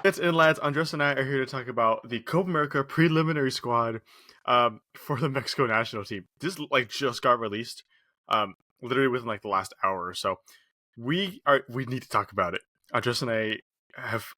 It's in, lads. Andres and I are here to talk about the Copa America preliminary squad for the Mexico national team. This just got released, literally within the last hour or so. We need to talk about it. Andres and I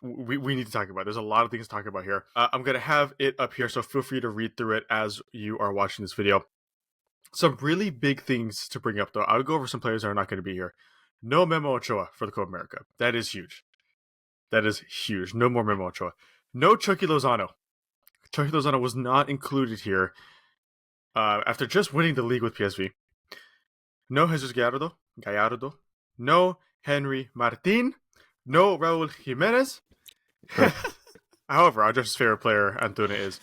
we need to talk about it. There's a lot of things to talk about here. I'm gonna have it up here, so feel free to read through it as you are watching this video. Some really big things to bring up, though. I'll go over some players that are not going to be here. No Memo Ochoa for the Copa America. That is huge. That is huge. No more Memo Ochoa. No Chucky Lozano. Chucky Lozano was not included here after just winning the league with PSV. No Jesus Gallardo. No Henry Martin. No Raul Jimenez. However, our just favorite player, Antuna, is.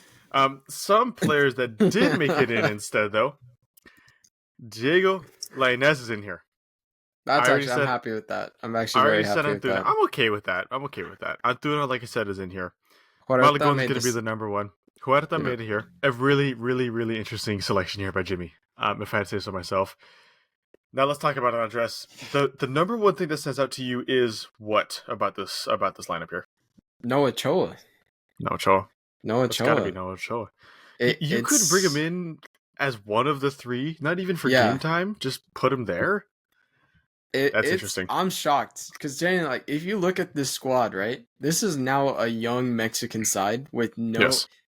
Some players that did make it in instead, though. Diego Lainez is in here. I'm happy with that. I'm actually very happy with that. I'm okay with that. Antuna, like I said, is in here. Malagon's going to be the number one. Huerta made it here. A really, really, really interesting selection here by Jimmy, if I had to say so myself. Now let's talk about it, Andres. The number one thing that stands out to you is what about this lineup here? No Ochoa. It's gotta be no Ochoa. You could bring him in as one of the three, not even for game time. Just put him there. That's interesting. I'm shocked because Jane, if you look at this squad, right, this is now a young Mexican side with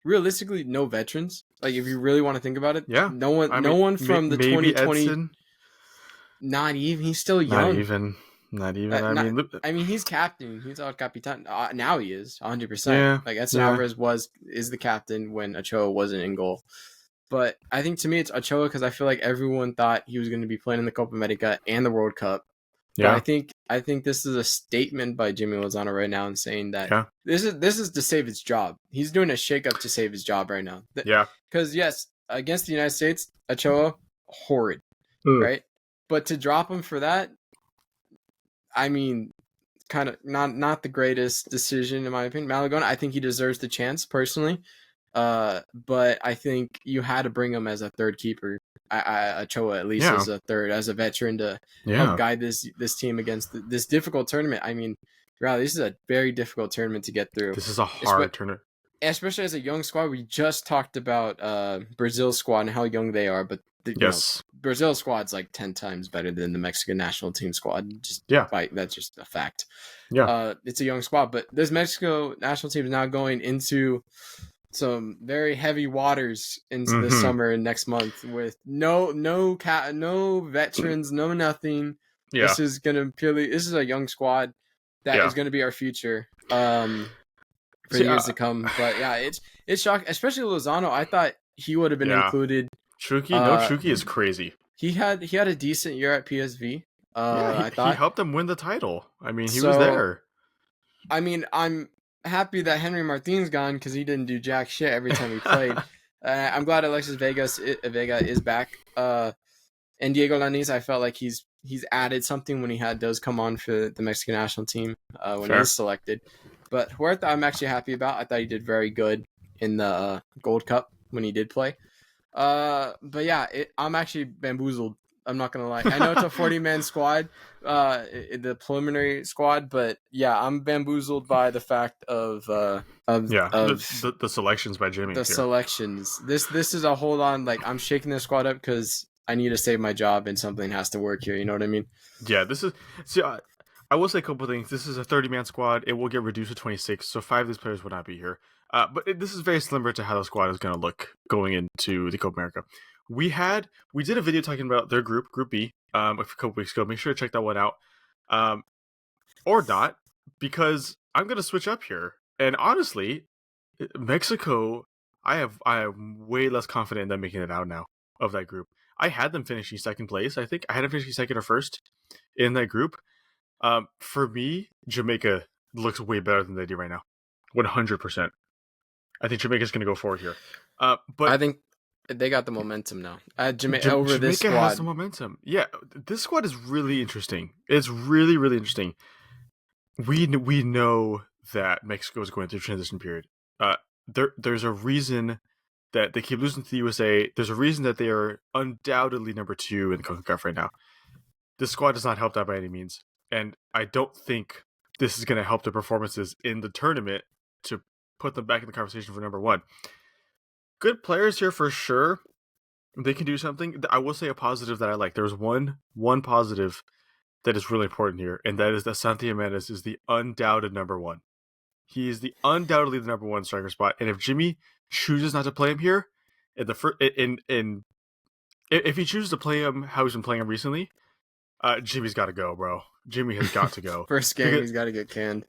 realistically no veterans. If you really want to think about it, no one from the 2020. Edson. Not even. He's still young. Not even. I mean, he's captain. He's our capitan. Now he is 100%. Edson Alvarez is the captain when Ochoa wasn't in goal. But I think to me it's Ochoa because I feel like everyone thought he was going to be playing in the Copa America and the World Cup. Yeah. But I think this is a statement by Jaime Lozano right now and saying that this is to save his job. He's doing a shakeup to save his job right now. Because yes, against the United States, Ochoa, horrid, right? But to drop him for that, I mean, kind of not the greatest decision in my opinion. Malagon, I think he deserves the chance personally. But I think you had to bring him as a third keeper. Ochoa at least as a third, as a veteran to help guide this team against this difficult tournament. I mean, really, this is a very difficult tournament to get through. This is a hard tournament, especially as a young squad. We just talked about Brazil's squad and how young they are, but Brazil's squad's 10 times better than the Mexican national team squad. That's just a fact. It's a young squad, but this Mexico national team is now going into some very heavy waters into the summer and next month with no veterans, no nothing. This is a young squad that is going to be our future for years to come. But it's shocking, especially Lozano. I thought he would have been included. Chucky is crazy. He had a decent year at PSV. I thought he helped them win the title. I mean, he was there. I mean, I'm happy that Henry Martin's gone because he didn't do jack shit every time he played. I'm glad Alexis Vega is back. And Diego Lainez, I felt like he's added something when he does come on for the Mexican national team when he was selected. But Huerta, I'm actually happy about. I thought he did very good in the Gold Cup when he did play. I'm actually bamboozled. I'm not gonna lie. I know it's a 40-man squad, the preliminary squad, but I'm bamboozled by the fact of the selections by Jimmy. The selections. This is a hold on. I'm shaking the squad up because I need to save my job and something has to work here. You know what I mean? Yeah. This is I will say a couple of things. This is a 30-man squad. It will get reduced to 26, so 5 of these players will not be here. But this is very similar to how the squad is going to look going into the Copa America. We did a video talking about their Group B, a couple weeks ago. Make sure to check that one out, or not, because I'm going to switch up here. And honestly, Mexico, I am way less confident in them making it out now of that group. I had them finishing second place. I think I had them finishing second or first in that group. For me, Jamaica looks way better than they do right now. 100%. I think Jamaica's going to go forward here. But I think they got the momentum now. Jamaica has the momentum. Yeah, this squad is really interesting. It's really, really interesting. We know that Mexico is going through a transition period. There's a reason that they keep losing to the USA. There's a reason that they are undoubtedly number 2 in the CONCACAF right now. This squad does not help that by any means. And I don't think this is going to help their performances in the tournament to put them back in the conversation for number one. Good players here for sure. They can do something. I will say a positive that I like. There's one positive that is really important here, and that is that Santi Jimenez is the undoubted number one. He is undoubtedly the number one striker spot. And if Jimmy chooses not to play him here, if he chooses to play him how he's been playing him recently, Jimmy's got to go, bro. Jimmy has got to go. First game, he's got to get canned.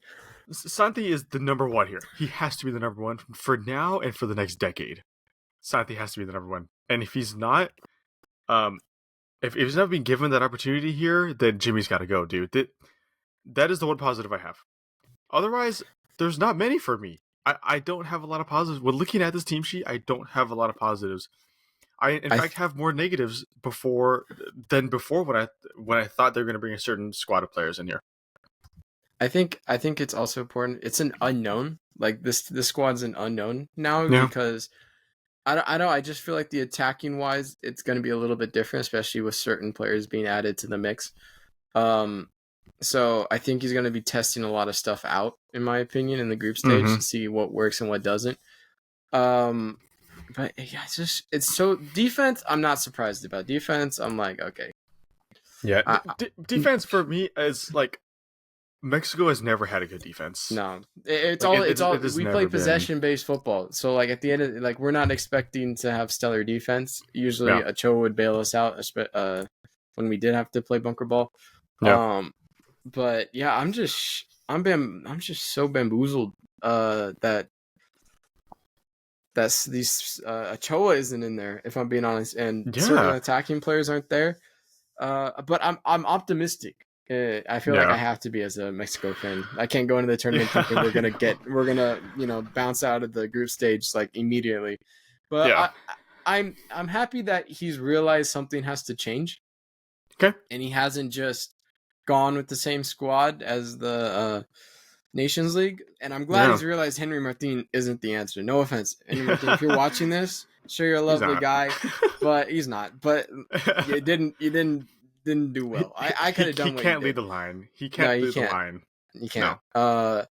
Santi is the number one here. He has to be the number one for now and for the next decade. Santi has to be the number one. And if he's not, if he's not being given that opportunity here, then Jimmy's got to go, dude. That is the one positive I have. Otherwise, there's not many for me. I don't have a lot of positives. When looking at this team sheet, I don't have a lot of positives. I in fact have more negatives before when I thought they were going to bring a certain squad of players in here. I think it's also important. It's an unknown. Like this squad's an unknown now because I don't know. I just feel like the attacking wise, it's going to be a little bit different, especially with certain players being added to the mix. So I think he's going to be testing a lot of stuff out, in my opinion, in the group stage to see what works and what doesn't. But yeah, it's so defense. I'm not surprised about defense. I'm like, okay, yeah. Defense for me is like Mexico has never had a good defense. No, it's all we play possession based football. So like at the end of like we're not expecting to have stellar defense. Usually Ochoa would bail us out when we did have to play bunker ball. Yeah. But yeah, I'm just so bamboozled that these Ochoa isn't in there, if I'm being honest, and certain attacking players aren't there. But I'm optimistic. I feel like I have to be as a Mexico fan. I can't go into the tournament thinking we're gonna bounce out of the group stage like immediately. But I'm happy that he's realized something has to change. Okay, and he hasn't just gone with the same squad as the Nations League, and I'm glad he's realized Henry Martin isn't the answer. No offense, Henry Martin, if you're watching this, sure you're a lovely guy, but he's not. But you didn't do well. I could have done. He can't lead the line. He can't lead the line. He can't. No.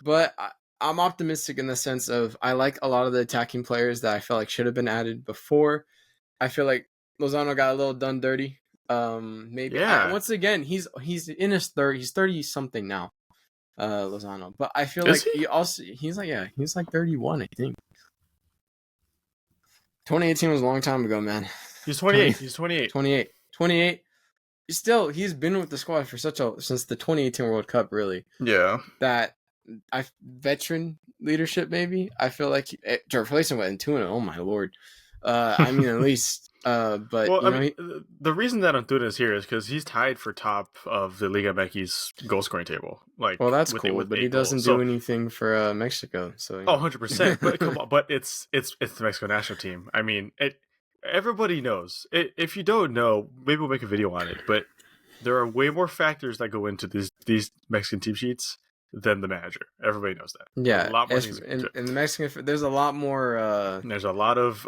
But I'm optimistic in the sense of I like a lot of the attacking players that I felt like should have been added before. I feel like Lozano got a little done dirty. Maybe once again he's in his 30s. He's 30 something now. Lozano, but I feel he's like 31, I think. 2018 was a long time ago, man. He's 28. He's 28. 28. Still, he's been with the squad for since the 2018 World Cup, really. Yeah. That veteran leadership, maybe. I feel like to replace him with Antuna. Oh my lord. I mean, at least. But the reason that Antuna is here is because he's tied for top of the Liga MX goal scoring table. Like, well, that's cool, but he doesn't do anything for Mexico. So 100%. But come on, but it's the Mexico national team. I mean, everybody knows. If you don't know, maybe we'll make a video on it. But there are way more factors that go into these Mexican team sheets than the manager. Everybody knows that. Yeah, a lot more things in the Mexican. There's a lot more. There's a lot of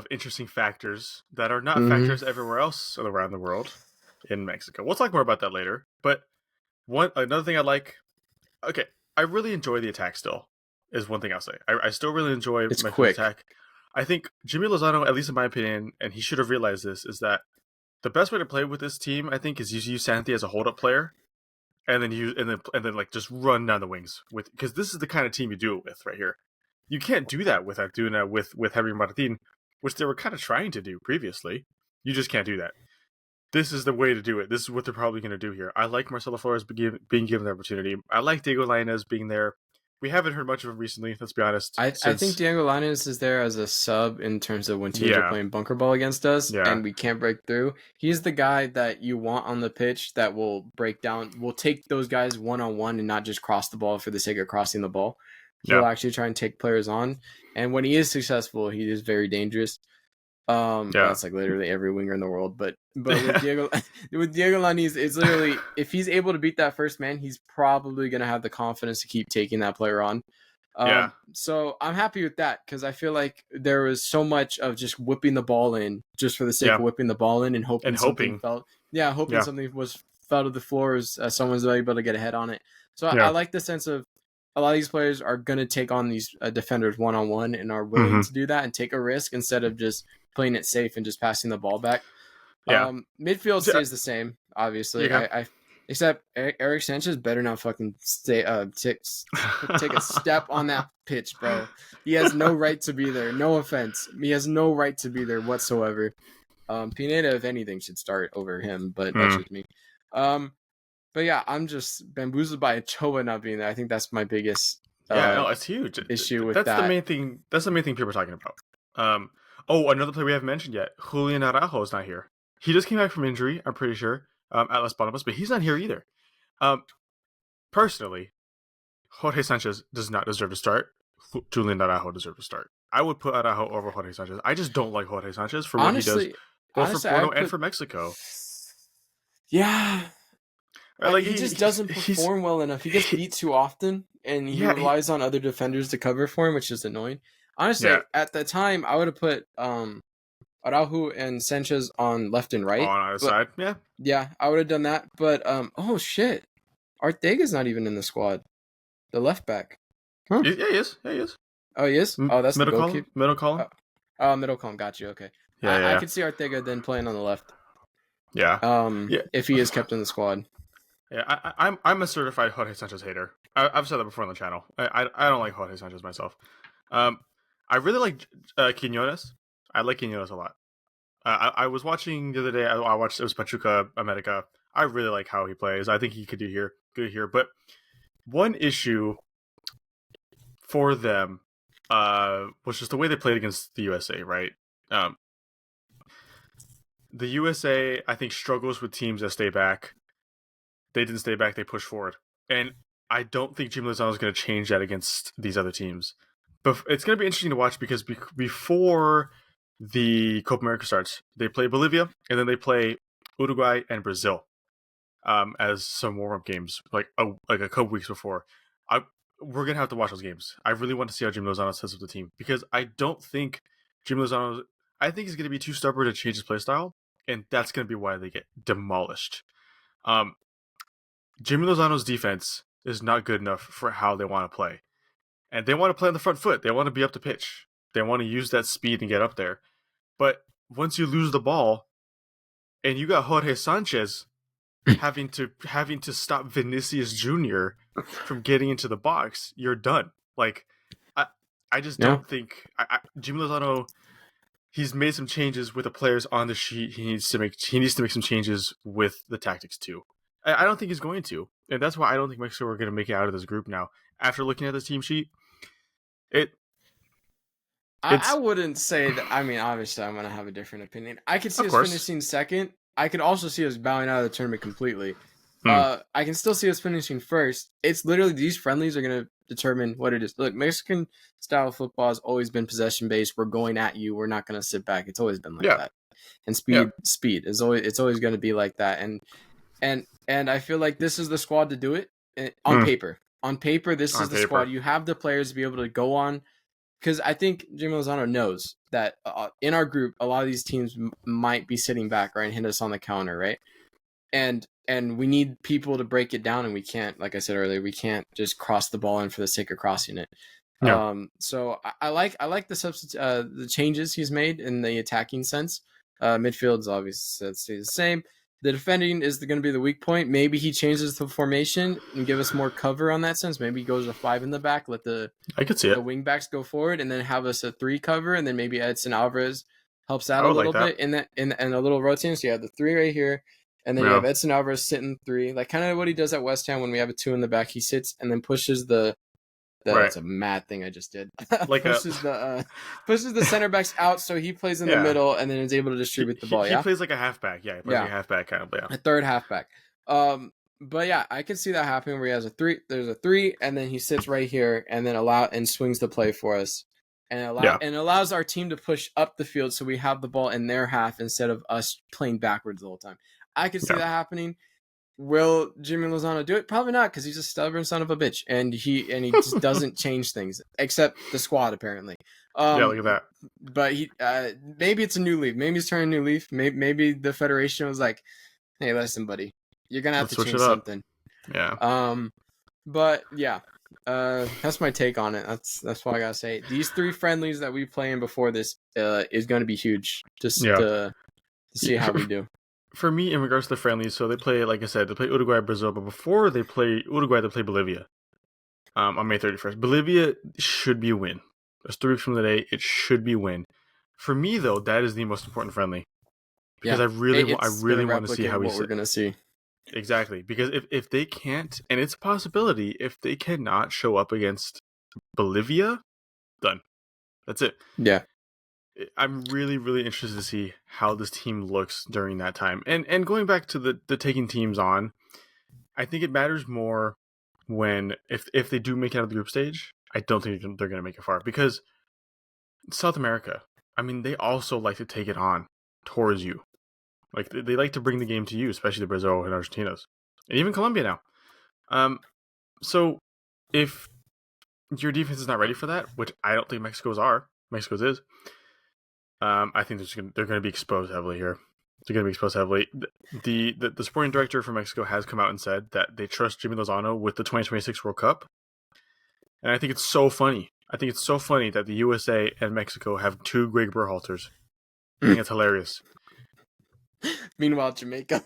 interesting factors that are not factors everywhere else around the world in Mexico. We'll talk more about that later. But another thing I like. Okay, I really enjoy the attack. Still, is one thing I'll say. I still really enjoy Mexico's attack. I think Jaime Lozano, at least in my opinion, and he should have realized this, is that the best way to play with this team, I think, is use Santi as a hold-up player. And then like just run down the wings because this is the kind of team you do it with right here. You can't do that without doing that with Henry Martin, which they were kind of trying to do previously. You just can't do that. This is the way to do it. This is what they're probably going to do here. I like Marcelo Flores being given the opportunity. I like Diego Lainez being there. We haven't heard much of him recently, let's be honest. I think Diego Lainez is there as a sub in terms of when teams are playing bunker ball against us and we can't break through. He's the guy that you want on the pitch that will break down, will take those guys one-on-one and not just cross the ball for the sake of crossing the ball. He'll actually try and take players on. And when he is successful, he is very dangerous. That's like literally every winger in the world. But with Diego Lainez, it's literally if he's able to beat that first man, he's probably gonna have the confidence to keep taking that player on. So I'm happy with that because I feel like there was so much of just whipping the ball in just for the sake of whipping the ball in and hoping something fell. Something fell to the floor as someone's able to get a head on it. So I like the sense of a lot of these players are going to take on these defenders one-on-one and are willing to do that and take a risk instead of just playing it safe and just passing the ball back. Yeah. Midfield stays the same, obviously. I except Eric Sanchez better not fucking take a step on that pitch, bro. He has no right to be there. No offense. He has no right to be there whatsoever. Pineda, if anything, should start over him, but that's just me. But yeah, I'm just bamboozled by Ochoa not being there. I think that's my biggest it's huge issue with that's that. the main thing. That's the main thing people are talking about. Another player we haven't mentioned yet, Julian Araujo is not here. He just came back from injury, I'm pretty sure, at Las Palmas, but he's not here either. Personally, Jorge Sanchez does not deserve to start. Julian Araujo deserves to start. I would put Araujo over Jorge Sanchez. I just don't like Jorge Sanchez for what he does, both for Porto and for Mexico. Yeah. Like, he just doesn't perform well enough. He gets beat too often, and he relies on other defenders to cover for him, which is annoying. Honestly, at the time, I would have put Araujo and Sanchez on left and right. On either side, yeah. Yeah, I would have done that. But, oh, shit. Artega's not even in the squad. The left back. Huh? Yeah, he is. Yeah, he is. Oh, he is? Oh, that's middle the goalkeeper. Middle column. Middle column. Got you. Okay. Yeah, I could see Artega then playing on the left. Yeah. If he is kept in the squad. Yeah, I'm a certified Jorge Sanchez hater. I've said that before on the channel. I don't like Jorge Sanchez myself. I really like Quiñones. I like Quiñones a lot. I was watching the other day. I watched, it was Pachuca America. I really like how he plays. I think he could do good here. But one issue for them was just the way they played against the USA. Right. The USA, I think, struggles with teams that stay back. They didn't stay back, they pushed forward. And I don't think Jaime Lozano is going to change that against these other teams. But it's going to be interesting to watch because before the Copa America starts, they play Bolivia, and then they play Uruguay and Brazil as some warm-up games, like a couple weeks before. We're going to have to watch those games. I really want to see how Jaime Lozano sets up the team because I don't think Jaime Lozano, I think he's going to be too stubborn to change his play style, and that's going to be why they get demolished. Jaime Lozano's defense is not good enough for how they want to play. And they want to play on the front foot. They want to be up the pitch. They want to use that speed and get up there. But once you lose the ball, and you got Jorge Sanchez having to stop Vinicius Jr. from getting into the box, you're done. Like, I just don't think Jaime Lozano, he's made some changes with the players on the sheet. He needs to make some changes with the tactics too. I don't think he's going to. And that's why I don't think Mexico are going to make it out of this group now. After looking at this team sheet, I wouldn't say that. I mean, obviously, I'm going to have a different opinion. I could see us finishing second. I could also see us bowing out of the tournament completely. I can still see us finishing first. It's literally these friendlies are going to determine what it is. Look, Mexican style football has always been possession-based. We're going at you. We're not going to sit back. It's always been like that. And speed is always going to be like that. And I feel like this is the squad to do it on paper. On paper, this is the squad. You have the players to be able to go on. Because I think Jaime Lozano knows that in our group, a lot of these teams might be sitting back, right, and hit us on the counter, right? And we need people to break it down, and we can't, like I said earlier, we can't just cross the ball in for the sake of crossing it. No. So I like the changes he's made in the attacking sense. Midfield's obviously stays the same. The defending is going to be the weak point. Maybe he changes the formation and give us more cover on that sense. Maybe he goes to 5 in the back, let the wing backs go forward, and then have us a 3 cover, and then maybe Edson Alvarez helps out a little bit in a little rotating. So you have the 3 right here, and then you have Edson Alvarez sitting 3, like kind of what he does at West Ham when we have a 2 in the back. He sits and then pushes That's a mad thing I just did. Like pushes the center backs out, so he plays in the middle, and then is able to distribute the ball. He plays like a halfback. Yeah, he plays like a halfback kind of. Yeah, a third halfback. But yeah, I can see that happening where he has a 3. There's a 3, and then he sits right here, and then swings the play for us, and allows our team to push up the field, so we have the ball in their half instead of us playing backwards the whole time. I can see that happening. Will Jaime Lozano do it? Probably not, because he's a stubborn son of a bitch, and he just doesn't change things except the squad apparently. Look at that. But he maybe it's a new leaf. Maybe he's turning a new leaf. Maybe the federation was like, "Hey, listen, buddy, you're gonna have to change something." Yeah. But yeah, That's my take on it. That's what I gotta say. These 3 friendlies that we play in before this is going to be huge. Just to see how we do. For me, in regards to the friendlies, so they play, like I said, they play Uruguay, Brazil, but before they play Uruguay, they play Bolivia on May 31st. Bolivia should be a win. There's 3 weeks from today. It should be a win. For me, though, that is the most important friendly because I really want to see how we're gonna see. Exactly, because if they can't, and it's a possibility, if they cannot show up against Bolivia, done. That's it. Yeah. I'm really, really interested to see how this team looks during that time. And going back to the taking teams on, I think it matters more when if they do make it out of the group stage. I don't think they're going to make it far because South America, I mean, they also like to take it on towards you. Like they like to bring the game to you, especially the Brazil and Argentinas, and even Colombia now. So if your defense is not ready for that, which I don't think Mexico's is. I think they're going to be exposed heavily here. They're going to be exposed heavily. The sporting director for Mexico has come out and said that they trust Jaime Lozano with the 2026 World Cup. And I think it's so funny. I think it's so funny that the USA and Mexico have 2 Greg Berhalters. I think it's hilarious. Meanwhile, Jamaica's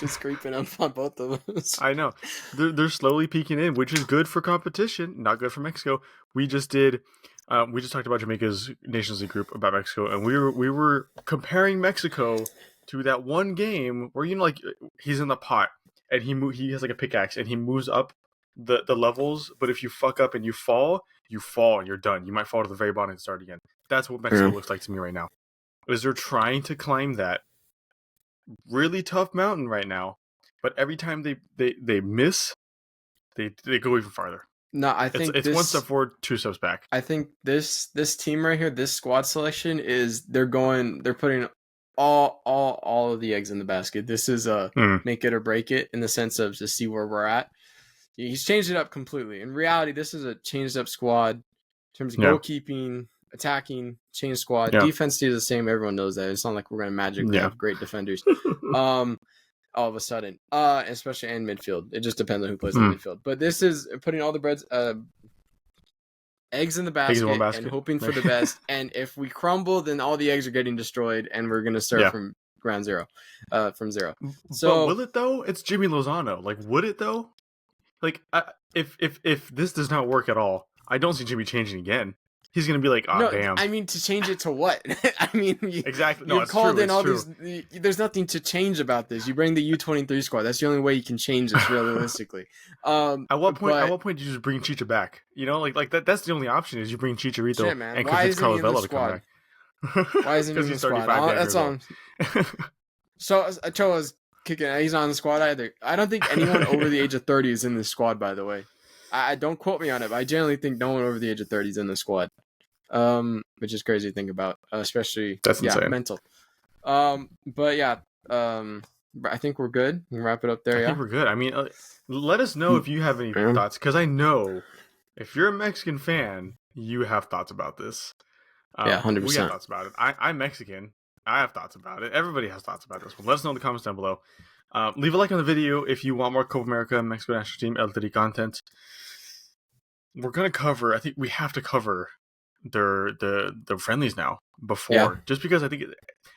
just creeping up on both of us. I know. They're slowly peeking in, which is good for competition, not good for Mexico. We just talked about Jamaica's Nations League group about Mexico, and we were comparing Mexico to that one game where like he's in the pot and he has like a pickaxe and he moves up the levels, but if you fuck up and you fall and you're done. You might fall to the very bottom and start again. That's what Mexico looks like to me right now. Is they're trying to climb that really tough mountain right now, but every time they miss, they go even farther. No, I think it's 1 step forward, 2 steps back. I think this team right here, this squad selection is they're putting all of the eggs in the basket. This is a make it or break it in the sense of to see where we're at. He's changed it up completely. In reality, this is a changed up squad in terms of goalkeeping, attacking, change squad. Defense stays the same. Everyone knows that. It's not like we're going to magically have great defenders. All of a sudden, especially in midfield. It just depends on who plays in midfield. But this is putting all the eggs in the basket, and hoping for the best. And if we crumble, then all the eggs are getting destroyed, and we're going to start from ground zero, from zero. So but will it though? It's Jaime Lozano. Like, would it though? Like, if this does not work at all, I don't see Jimmy changing again. He's gonna be like, oh, damn. I mean, to change it to what? I mean, exactly. No, you called in all these. There's nothing to change about this. You bring the U23 squad. That's the only way you can change this realistically. At what point do you just bring Chicha back? You know, like that. That's the only option is you bring Chicharito and Carlos Vela to come back. Why isn't he in the squad? That's all. So Ochoa's kicking. He's not on the squad either. I don't think anyone over the age of 30 is in this squad. By the way, I don't quote me on it, but I generally think no one over the age of 30 is in the squad. Which is crazy to think about, especially insane. Mental. But yeah, I think we're good. We can wrap it up there. I think we're good. I mean, let us know if you have any thoughts, because I know if you're a Mexican fan, you have thoughts about this. 100%. We have thoughts about it. I'm Mexican. I have thoughts about it. Everybody has thoughts about this one. Let us know in the comments down below. Leave a like on the video if you want more Copa America Mexico national team LTD content. We're gonna cover. I think we have to cover the friendlies now before, just because I think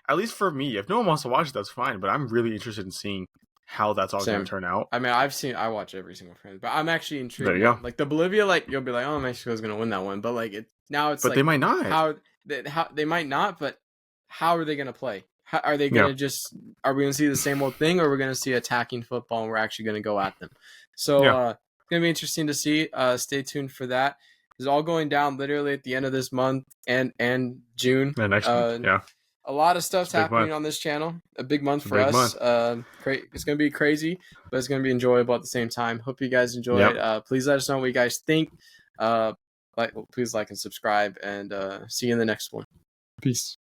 at least for me, if no one wants to watch it, that's fine, but I'm really interested in seeing how that's all going to turn out. I mean, I watch every single friendly, but I'm actually intrigued. There you go. Like the Bolivia, like you'll be like, oh, Mexico's going to win that one, but like but they might not. How they might not, but how are they going to play? How, are they going to are we going to see the same old thing, or are we going to see attacking football and we're actually going to go at them? So it's going to be interesting to see. Stay tuned for that. It's all going down literally at the end of this month and June. Yeah, next month. A lot of stuff's happening on this channel. A big month for us. It's going to be crazy, but it's going to be enjoyable at the same time. Hope you guys enjoy it. Please let us know what you guys think. Please like and subscribe, and see you in the next one. Peace.